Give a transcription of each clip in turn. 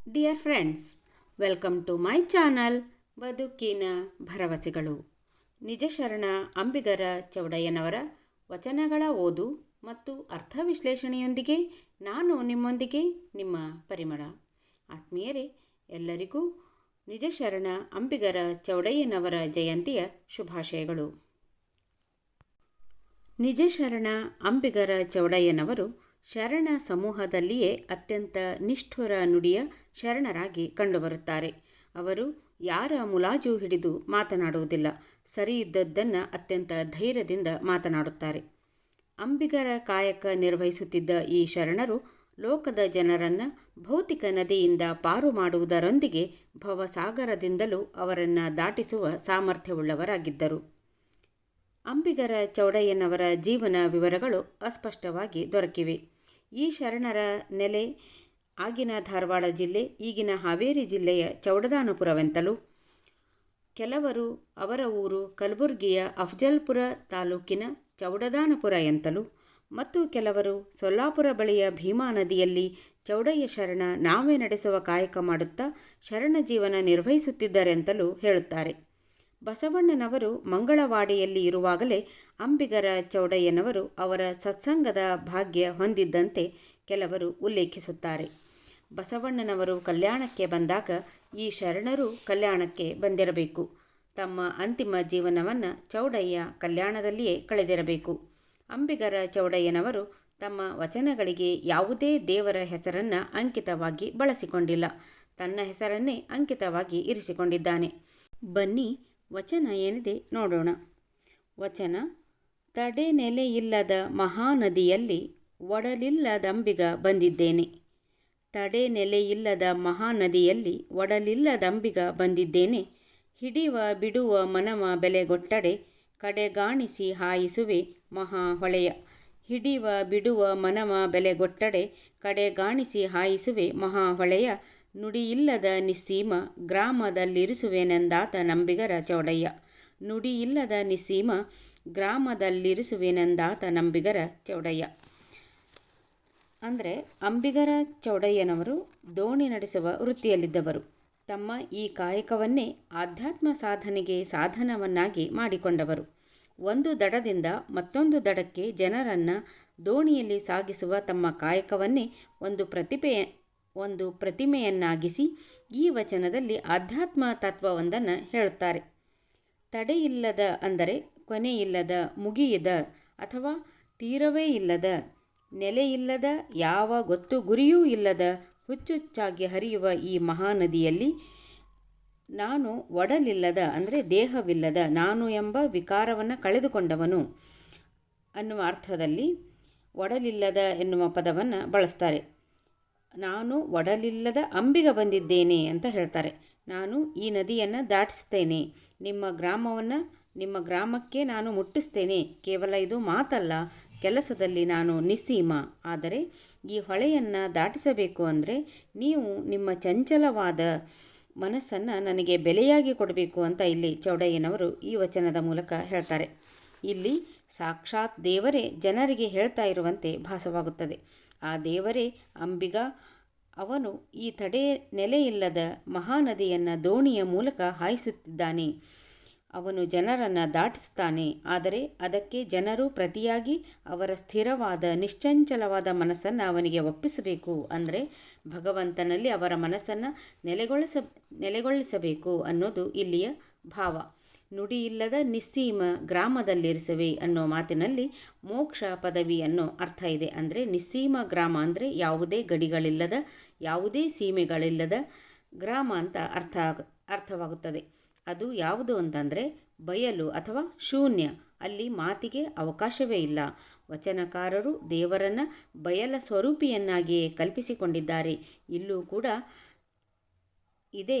Dear friends, welcome to my channel ಬದುಕಿನ ಭರವಸೆಗಳು. ನಿಜ ಶರಣ ಅಂಬಿಗರ ಚೌಡಯ್ಯನವರ ವಚನಗಳ ಓದು ಮತ್ತು ಅರ್ಥ ವಿಶ್ಲೇಷಣೆಯೊಂದಿಗೆ ನಾನು ನಿಮ್ಮೊಂದಿಗೆ ನಿಮ್ಮ ಪರಿಮಳ. ಆತ್ಮೀಯರೇ, ಎಲ್ಲರಿಗೂ ನಿಜ ಶರಣ ಅಂಬಿಗರ ಚೌಡಯ್ಯನವರ ಜಯಂತಿಯ ಶುಭಾಶಯಗಳು. ನಿಜ ಶರಣ ಅಂಬಿಗರ ಚೌಡಯ್ಯನವರು ಶರಣ ಸಮೂಹದಲ್ಲಿಯೇ ಅತ್ಯಂತ ನಿಷ್ಠುರ ನುಡಿಯ ಶರಣರಾಗಿ ಕಂಡುಬರುತ್ತಾರೆ. ಅವರು ಯಾರ ಮುಲಾಜು ಹಿಡಿದು ಮಾತನಾಡುವುದಿಲ್ಲ, ಸರಿ ಇದ್ದದ್ದನ್ನು ಅತ್ಯಂತ ಧೈರ್ಯದಿಂದ ಮಾತನಾಡುತ್ತಾರೆ. ಅಂಬಿಗರ ಕಾಯಕ ನಿರ್ವಹಿಸುತ್ತಿದ್ದ ಈ ಶರಣರು ಲೋಕದ ಜನರನ್ನು ಭೌತಿಕ ನದಿಯಿಂದ ಪಾರು ಮಾಡುವುದರೊಂದಿಗೆ ಭವಸಾಗರದಿಂದಲೂ ಅವರನ್ನು ದಾಟಿಸುವ ಸಾಮರ್ಥ್ಯವುಳ್ಳವರಾಗಿದ್ದರು. ಅಂಬಿಗರ ಚೌಡಯ್ಯನವರ ಜೀವನ ವಿವರಗಳು ಅಸ್ಪಷ್ಟವಾಗಿ ದೊರಕಿವೆ. ಈ ಶರಣರ ನೆಲೆ ಆಗಿನ ಧಾರವಾಡ ಜಿಲ್ಲೆ, ಈಗಿನ ಹಾವೇರಿ ಜಿಲ್ಲೆಯ ಚೌಡದಾನಪುರವೆಂತಲೂ, ಕೆಲವರು ಅವರ ಊರು ಕಲಬುರಗಿಯ ಅಫಜಲ್ಪುರ ತಾಲೂಕಿನ ಚೌಡದಾನಪುರ ಎಂತಲೂ, ಮತ್ತು ಕೆಲವರು ಸೊಲ್ಲಾಪುರ ಬಳಿಯ ಭೀಮಾ ನದಿಯಲ್ಲಿ ಚೌಡಯ್ಯ ಶರಣ ನಾವೇ ನಡೆಸುವ ಕಾಯಕ ಮಾಡುತ್ತಾ ಶರಣ ಜೀವನ ನಿರ್ವಹಿಸುತ್ತಿದ್ದರೆಂತಲೂ ಹೇಳುತ್ತಾರೆ. ಬಸವಣ್ಣನವರು ಮಂಗಳವಾಡಿಯಲ್ಲಿ ಇರುವಾಗಲೇ ಅಂಬಿಗರ ಚೌಡಯ್ಯನವರು ಅವರ ಸತ್ಸಂಗದ ಭಾಗ್ಯ ಹೊಂದಿದ್ದಂತೆ ಕೆಲವರು ಉಲ್ಲೇಖಿಸುತ್ತಾರೆ. ಬಸವಣ್ಣನವರು ಕಲ್ಯಾಣಕ್ಕೆ ಬಂದಾಗ ಈ ಶರಣರು ಕಲ್ಯಾಣಕ್ಕೆ ಬಂದಿರಬೇಕು. ತಮ್ಮ ಅಂತಿಮ ಜೀವನವನ್ನು ಚೌಡಯ್ಯ ಕಲ್ಯಾಣದಲ್ಲಿಯೇ ಕಳೆದಿರಬೇಕು. ಅಂಬಿಗರ ಚೌಡಯ್ಯನವರು ತಮ್ಮ ವಚನಗಳಿಗೆ ಯಾವುದೇ ದೇವರ ಹೆಸರನ್ನು ಅಂಕಿತವಾಗಿ ಬಳಸಿಕೊಂಡಿಲ್ಲ, ತನ್ನ ಹೆಸರನ್ನೇ ಅಂಕಿತವಾಗಿ ಇರಿಸಿಕೊಂಡಿದ್ದಾನೆ. ಬನ್ನಿ, ವಚನ ಏನಿದೆ ನೋಡೋಣ. ವಚನ: ತಡೆನೆಲೆಯಿಲ್ಲದ ಮಹಾನದಿಯಲ್ಲಿ ಒಡಲಿಲ್ಲದಂಬಿಗ ಬಂದಿದ್ದೇನೆ. ತಡೆನೆಲೆಯಿಲ್ಲದ ಮಹಾನದಿಯಲ್ಲಿ ಒಡಲಿಲ್ಲದಂಬಿಗ ಬಂದಿದ್ದೇನೆ. ಹಿಡಿವ ಬಿಡುವ ಮನವ ಬೆಲೆಗೊಟ್ಟಡೆ ಕಡೆಗಾಣಿಸಿ ಹಾಯಿಸುವೆ ಮಹಾ ಹೊಳೆಯ. ಹಿಡಿವ ಬಿಡುವ ಮನವ ಬೆಲೆಗೊಟ್ಟಡೆ ಕಡೆಗಾಣಿಸಿ ಹಾಯಿಸುವೆ ಮಹಾ ಹೊಳೆಯ. ನುಡಿಯಿಲ್ಲದ ನಿಸ್ಸೀಮ ಗ್ರಾಮದಲ್ಲಿರಿಸುವೆನೆಂದಾತ ನಂಬಿಗರ ಚೌಡಯ್ಯ. ನುಡಿಯಿಲ್ಲದ ನಿಸ್ಸೀಮ ಗ್ರಾಮದಲ್ಲಿರಿಸುವೆನೆಂದಾತ ನಂಬಿಗರ ಚೌಡಯ್ಯ. ಅಂದರೆ ಅಂಬಿಗರ ಚೌಡಯ್ಯನವರು ದೋಣಿ ನಡೆಸುವ ವೃತ್ತಿಯಲ್ಲಿದ್ದವರು. ತಮ್ಮ ಈ ಕಾಯಕವನ್ನೇ ಆಧ್ಯಾತ್ಮ ಸಾಧನೆಗೆ ಸಾಧನವನ್ನಾಗಿ ಮಾಡಿಕೊಂಡವರು. ಒಂದು ದಡದಿಂದ ಮತ್ತೊಂದು ದಡಕ್ಕೆ ಜನರನ್ನು ದೋಣಿಯಲ್ಲಿ ಸಾಗಿಸುವ ತಮ್ಮ ಕಾಯಕವನ್ನೇ ಒಂದು ಪ್ರತಿಮೆಯನ್ನಾಗಿಸಿ ಈ ವಚನದಲ್ಲಿ ಆಧ್ಯಾತ್ಮ ತತ್ವವೊಂದನ್ನು ಹೇಳುತ್ತಾರೆ. ತಡೆಯಿಲ್ಲದ ಅಂದರೆ ಕೊನೆಯಿಲ್ಲದ, ಮುಗಿಯದ ಅಥವಾ ತೀರವೇ ಇಲ್ಲದ, ನೆಲೆಯಿಲ್ಲದ, ಯಾವ ಗೊತ್ತು ಗುರಿಯೂ ಇಲ್ಲದ ಹುಚ್ಚುಚ್ಚಾಗಿ ಹರಿಯುವ ಈ ಮಹಾನದಿಯಲ್ಲಿ ನಾನು ಒಡಲಿಲ್ಲದ ಅಂದರೆ ದೇಹವಿಲ್ಲದ, ನಾನು ಎಂಬ ವಿಕಾರವನ್ನು ಕಳೆದುಕೊಂಡವನು ಅನ್ನುವ ಅರ್ಥದಲ್ಲಿ ಒಡಲಿಲ್ಲದ ಎನ್ನುವ ಪದವನ್ನು ಬಳಸ್ತಾರೆ. ನಾನು ಒಡಲಿಲ್ಲದ ಅಂಬಿಗ ಬಂದಿದ್ದೇನೆ ಅಂತ ಹೇಳ್ತಾರೆ. ನಾನು ಈ ನದಿಯನ್ನು ದಾಟಿಸ್ತೇನೆ, ನಿಮ್ಮ ಗ್ರಾಮಕ್ಕೆ ನಾನು ಮುಟ್ಟಿಸ್ತೇನೆ. ಕೇವಲ ಇದು ಮಾತಲ್ಲ, ಕೆಲಸದಲ್ಲಿ ನಾನು ನಿಸ್ಸೀಮ. ಆದರೆ ಈ ಹೊಳೆಯನ್ನು ದಾಟಿಸಬೇಕು ಅಂದರೆ ನೀವು ನಿಮ್ಮ ಚಂಚಲವಾದ ಮನಸ್ಸನ್ನು ನನಗೆ ಬೆಲೆಯಾಗಿ ಕೊಡಬೇಕು ಅಂತ ಇಲ್ಲಿ ಚೌಡಯ್ಯನವರು ಈ ವಚನದ ಮೂಲಕ ಹೇಳ್ತಾರೆ. ಇಲ್ಲಿ ಸಾಕ್ಷಾತ್ ದೇವರೇ ಜನರಿಗೆ ಹೇಳ್ತಾ ಇರುವಂತೆ ಭಾಸವಾಗುತ್ತದೆ. ಆ ದೇವರೇ ಅಂಬಿಗ. ಅವನು ಈ ತಡೆ ನೆಲೆಯಿಲ್ಲದ ಮಹಾನದಿಯನ್ನು ದೋಣಿಯ ಮೂಲಕ ಹಾಯಿಸುತ್ತಿದ್ದಾನೆ. ಅವನು ಜನರನ್ನು ದಾಟಿಸ್ತಾನೆ. ಆದರೆ ಅದಕ್ಕೆ ಜನರು ಪ್ರತಿಯಾಗಿ ಅವರ ಸ್ಥಿರವಾದ ನಿಶ್ಚಂಚಲವಾದ ಮನಸ್ಸನ್ನು ಅವನಿಗೆ ಒಪ್ಪಿಸಬೇಕು. ಅಂದರೆ ಭಗವಂತನಲ್ಲಿ ಅವರ ಮನಸ್ಸನ್ನು ನೆಲೆಗೊಳಿಸಬೇಕು ಅನ್ನೋದು ಇಲ್ಲಿಯ ಭಾವ. ನುಡಿಯಿಲ್ಲದ ನಿಸ್ಸೀಮ ಗ್ರಾಮದಲ್ಲಿರಿಸುವೆ ಅನ್ನೋ ಮಾತಿನಲ್ಲಿ ಮೋಕ್ಷ ಪದವಿ ಅನ್ನೋ ಅರ್ಥ ಇದೆ. ಅಂದರೆ ನಿಸ್ಸೀಮ ಗ್ರಾಮ ಅಂದರೆ ಯಾವುದೇ ಗಡಿಗಳಿಲ್ಲದ, ಯಾವುದೇ ಸೀಮೆಗಳಿಲ್ಲದ ಗ್ರಾಮ ಅಂತ ಅರ್ಥವಾಗುತ್ತದೆ. ಅದು ಯಾವುದು ಅಂತಂದರೆ ಬಯಲು ಅಥವಾ ಶೂನ್ಯ. ಅಲ್ಲಿ ಮಾತಿಗೆ ಅವಕಾಶವೇ ಇಲ್ಲ. ವಚನಕಾರರು ದೇವರನ್ನು ಬಯಲ ಸ್ವರೂಪಿಯನ್ನಾಗಿಯೇ ಕಲ್ಪಿಸಿಕೊಂಡಿದ್ದಾರೆ. ಇಲ್ಲೂ ಕೂಡ ಇದೇ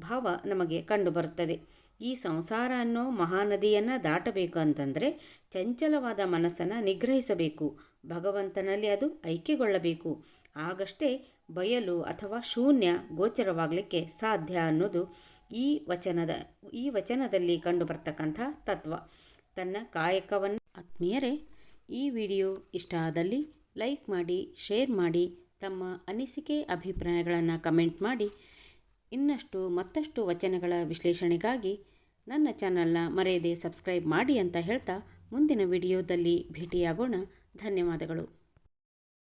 ಭಾವ ನಮಗೆ ಕಂಡುಬರುತ್ತದೆ. ಈ ಸಂಸಾರ ಅನ್ನೋ ಮಹಾನದಿಯನ್ನು ದಾಟಬೇಕು ಅಂತಂದರೆ ಚಂಚಲವಾದ ಮನಸ್ಸನ್ನು ನಿಗ್ರಹಿಸಬೇಕು, ಭಗವಂತನಲ್ಲಿ ಅದು ಐಕ್ಯಗೊಳ್ಳಬೇಕು. ಆಗಷ್ಟೇ ಬಯಲು ಅಥವಾ ಶೂನ್ಯ ಗೋಚರವಾಗಲಿಕ್ಕೆ ಸಾಧ್ಯ ಅನ್ನೋದು ಈ ವಚನದಲ್ಲಿ ಕಂಡುಬರ್ತಕ್ಕಂಥ ತತ್ವ. ತನ್ನ ಕಾಯಕವನ್ನು ಆತ್ಮೀಯರೇ, ಈ ವಿಡಿಯೋ ಇಷ್ಟ ಆದಲ್ಲಿ ಲೈಕ್ ಮಾಡಿ, ಶೇರ್ ಮಾಡಿ, ತಮ್ಮ ಅನಿಸಿಕೆ ಅಭಿಪ್ರಾಯಗಳನ್ನು ಕಮೆಂಟ್ ಮಾಡಿ. ಮತ್ತಷ್ಟು ವಚನಗಳ ವಿಶ್ಲೇಷಣೆಗಾಗಿ ನನ್ನ ಚಾನಲ್ನ ಮರೆಯದೆ ಸಬ್ಸ್ಕ್ರೈಬ್ ಮಾಡಿ ಅಂತ ಹೇಳ್ತಾ ಮುಂದಿನ ವಿಡಿಯೋದಲ್ಲಿ ಭೇಟಿಯಾಗೋಣ. ಧನ್ಯವಾದಗಳು.